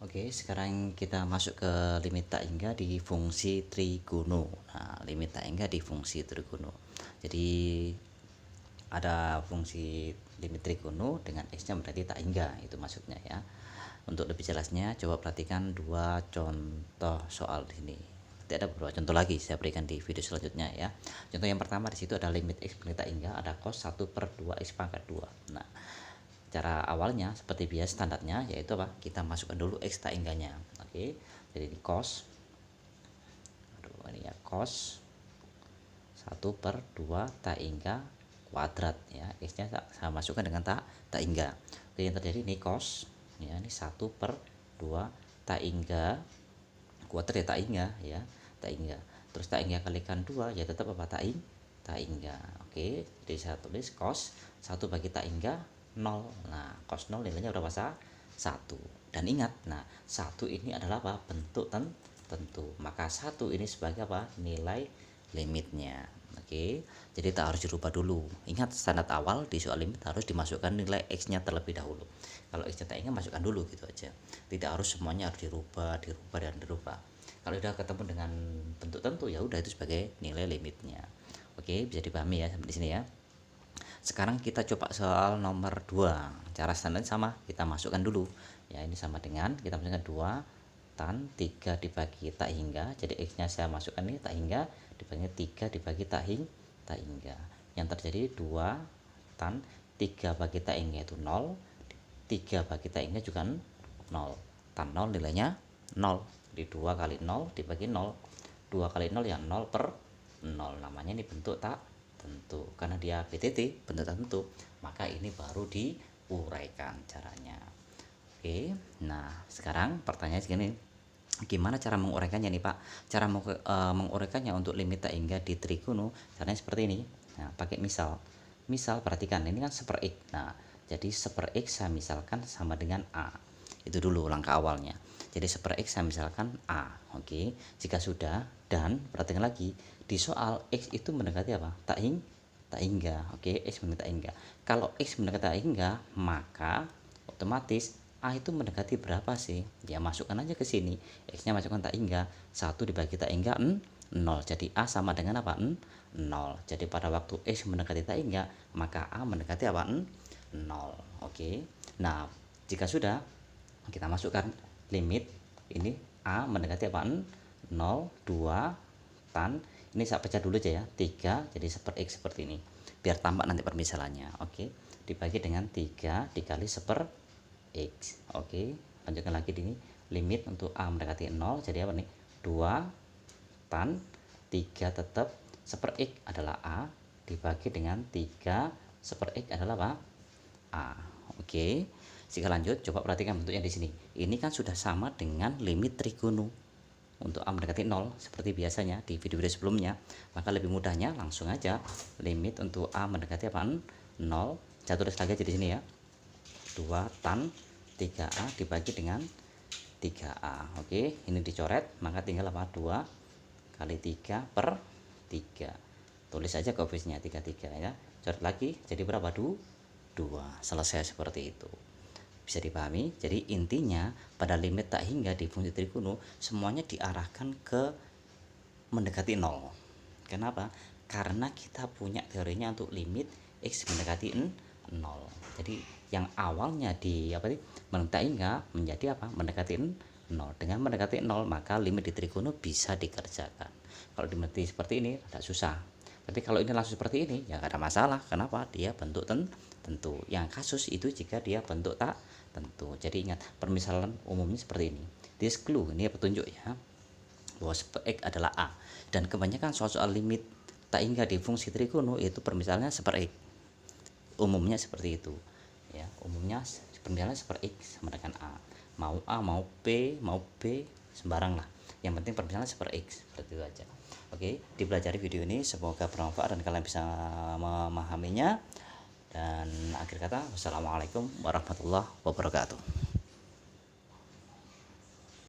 Oke, sekarang kita masuk ke limit tak hingga di fungsi trigono. Nah, limit tak hingga di fungsi trigono. Jadi ada fungsi limit trigono dengan x-nya berarti tak hingga, itu maksudnya ya. Untuk lebih jelasnya, coba perhatikan dua contoh soal di sini. Nanti ada beberapa contoh lagi saya berikan di video selanjutnya ya. Contoh yang pertama di situ ada limit x berarti tak hingga, ada cos 1/2 x pangkat 2. Nah, cara awalnya seperti biasa standarnya yaitu apa? Kita masukkan dulu x tak hingganya. Oke. Jadi di cos ini ya cos 1/2 tak hingga kuadrat ya. X-nya saya masukkan dengan tak hingga. Oke, yang terjadi ini cos ya, ini 1/2 tak hingga kuadrat ya, tak hingga ya, tak hingga. Terus tak hingga kalikan 2 ya tetap apa? Tak hingga. Oke, jadi saya tulis cos 1 bagi tak hingga 0. Nah, cos 0 nilainya berapa? 1. Dan ingat, nah 1 ini adalah apa? Bentuk tentu. Maka 1 ini sebagai apa? Nilai limitnya. Oke, jadi tak harus dirubah dulu. Ingat standar awal di soal limit harus dimasukkan nilai x-nya terlebih dahulu. Kalau x-nya tak hingga masukkan dulu gitu aja. Tidak harus semuanya harus dirubah dan dirubah. Kalau sudah ketemu dengan bentuk tentu ya udah itu sebagai nilai limitnya. Oke, bisa dipahami ya sampai di sini ya. Sekarang kita coba soal nomor 2. Cara standar sama, kita masukkan dulu. Ya, ini sama dengan kita masukkan 2 tan 3 dibagi tak hingga. Jadi x-nya saya masukkan ini tak hingga dibagi 3 dibagi tak hingga. Yang terjadi 2 tan 3 bagi tak hingga itu 0. 3 bagi tak hingga juga 0. Tan 0 nilainya 0. Jadi 2 kali 0 dibagi 0. 2 kali 0 ya 0/0. Namanya ini bentuk tak tentu. Karena dia PTT, bentuk tak tentu, maka ini baru diuraikan caranya. Oke, nah sekarang pertanyaan segini, gimana cara menguraikannya nih Pak? Cara menguraikannya untuk limit tak hingga di trigono caranya seperti ini. Nah, pakai misal perhatikan ini kan 1/x. Nah, jadi 1/x saya misalkan sama dengan a. Itu dulu langkah awalnya. Jadi 1/x saya misalkan a. Oke, jika sudah, dan perhatikan lagi di soal x itu mendekati apa? Tak hingga. Oke, x mendekati tak hingga. Kalau x mendekati tak hingga, maka otomatis a itu mendekati berapa sih? Ya masukkan aja ke sini. X-nya masukkan tak hingga. 1 dibagi tak hingga 0. Jadi a sama dengan apa? 0. Jadi pada waktu x mendekati tak hingga, maka a mendekati apa? 0. Oke. Nah, jika sudah, kita masukkan limit ini a mendekati apa? 0, 2 tan ini saya pecah dulu aja ya, 3 jadi 1/x seperti ini. Biar tampak nanti permisalannya. Oke. Dibagi dengan 3 dikali 1/x. Oke, lanjutkan lagi di ini. Limit untuk a mendekati 0 jadi apa nih? 2 tan 3 tetap 1/x adalah a dibagi dengan 3 1/x adalah apa? A. Oke. Jika lanjut, coba perhatikan bentuknya di sini. Ini kan sudah sama dengan limit trigono. Untuk a mendekati 0 seperti biasanya di video-video sebelumnya. Maka lebih mudahnya langsung aja limit untuk a mendekati apa? 0. Saya tulis lagi aja di sini ya. 2 tan 3a dibagi dengan 3a. Oke, ini dicoret, maka tinggal apa? 2 kali 3/3. Tulis aja koefisiennya 33 ya. Coret lagi jadi berapa? 2. Selesai seperti itu. Bisa dipahami. Jadi intinya pada limit tak hingga di fungsi trigono semuanya diarahkan ke mendekati 0. Kenapa? Karena kita punya teorinya untuk limit x mendekati 0. Jadi yang awalnya di mendekati tak hingga menjadi apa? Mendekati 0. Dengan mendekati 0 maka limit di trigono bisa dikerjakan. Kalau dimeti seperti ini agak susah. Tapi kalau ini langsung seperti ini ya gak ada masalah. Kenapa? Dia bentuk tentu. Yang kasus itu jika dia bentuk tak tentu. Jadi ingat permisalan umumnya seperti ini. This clue ini petunjuk ya bahwa x adalah a. Dan kebanyakan soal-soal limit tak hingga di fungsi trigono itu permisalannya 1/x. Umumnya seperti itu. Ya, umumnya permisalannya 1/x sama dengan a. Mau a, mau p, mau b, sembarang lah. Yang penting permisalannya 1/x. Seperti itu aja. Oke, dipelajari video ini semoga bermanfaat dan kalian bisa memahaminya. Dan akhir kata, wassalamualaikum warahmatullahi wabarakatuh.